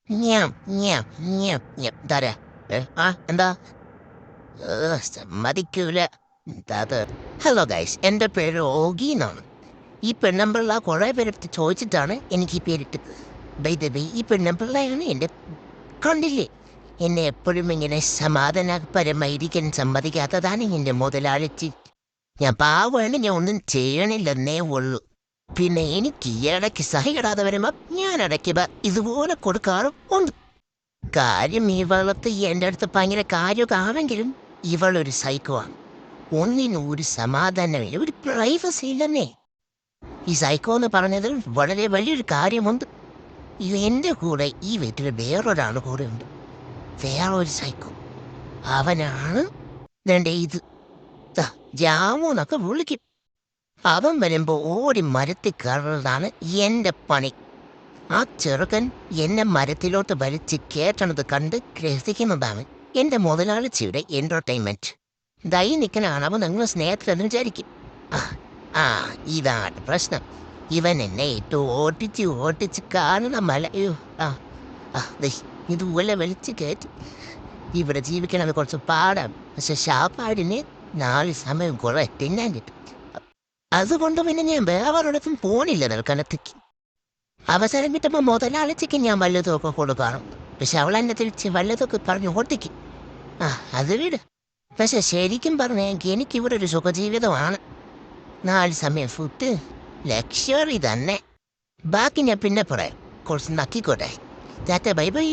Nham, nham, nham, nham. ഇതാരാ? എന്താ? സമ്മതിക്കൂല. എന്താത്? ഹലോ ഗൈസ്, എൻ്റെ പേര് ഓഗി എന്നാണ്. ഈ പെണ്ണമ്പിള്ള കുറേ പേരെടുത്ത് ചോദിച്ചിട്ടാണ് എനിക്ക് ഈ പേരിട്ടത്. ഈ പെണ്ണമ്പിള്ളയാണ് എൻ്റെ കണ്ടില്ലേ. എന്നെ എപ്പോഴും ഇങ്ങനെ സമാധാനപരമായിരിക്കാൻ സമ്മതിക്കാത്തതാണ് എൻ്റെ മുതലാളിച്ച്. ഞാൻ പാവാണ്, ഞാൻ ഒന്നും ചെയ്യണില്ലെന്നേ ഉള്ളൂ. പിന്നെ എനിക്ക് ഇടയ്ക്ക് സഹിക്കിടാതെ വരുമ്പോൾ ഞാൻ ഇടയ്ക്ക് ഇതുപോലെ കൊടുക്കാറും ഉണ്ട്. കാര്യം ഇവളത്ത് എൻ്റെ അടുത്ത് ഭയങ്കര കാര്യമൊക്കെ ആണെങ്കിലും ഇവളൊരു സൈക്കോ ആണ്. ഒന്നിനും ഒരു സമാധാനമില്ല, ഒരു പ്രൈവസി ഇല്ലെന്നേ. ഈ സൈക്കോ എന്ന് പറഞ്ഞതിൽ വളരെ വലിയൊരു കാര്യമുണ്ട്. എൻ്റെ കൂടെ ഈ വീട്ടിൽ വേറൊരാൾ കൂടെ ഉണ്ട്, വേറൊരു സൈക്കോ. അവനാണ് ഇത് ജാമു എന്നൊക്കെ വിളിക്കും. അവൻ വരുമ്പോൾ ഓടി മരത്തിൽ കയറുന്നതാണ് എൻ്റെ പണി. ആ ചെറുക്കൻ എന്നെ മരത്തിലോട്ട് വലിച്ച് കയറ്റണത് കണ്ട് രസിക്കുന്നതാണ് എൻ്റെ മുതലാളിച്ചിയുടെ എൻ്റർടൈൻമെൻറ്റ്. ദൈ നിൽക്കനാണ് അവൻ നിങ്ങൾ സ്നേഹത്തിലെന്ന് വിചാരിക്കും. ആ ആ ഇതാണ് പ്രശ്നം. ഇവൻ എന്നെ ഓട്ടിച്ച് കാണുന്ന മലയോ ഇതുപോലെ വലിച്ച് കയറ്റി. ഇവിടെ ജീവിക്കണത് കുറച്ച് പാടാം, പക്ഷെ ഷാപ്പാടിന് 4 സമയം കുറെ തിന്നാൻ കിട്ടും. അതുകൊണ്ട് പിന്നെ ഞാൻ വേറൊരിടത്തും പോണില്ല നിൽക്കണത്തേക്ക്. അവസരം കിട്ടുമ്പോൾ മുതലാളിച്ചയ്ക്ക് ഞാൻ വല്ലതൊക്കെ കൊടുക്കണം, പക്ഷെ അവൾ എന്നെ തിരിച്ച് വല്ലതൊക്കെ പറഞ്ഞ് ഓട്ടിക്കും. അത് വീട്. പക്ഷെ ശരിക്കും പറഞ്ഞെങ്കിൽ എനിക്കിവിടെ ഒരു സുഖജീവിതമാണ്. 4 സമയം ഫുഡ്, ലക്ഷറി തന്നെ. ബാക്കി ഞാൻ പിന്നെ പറയാം. കുറച്ച് നക്കിക്കോട്ടെ. Bye bye.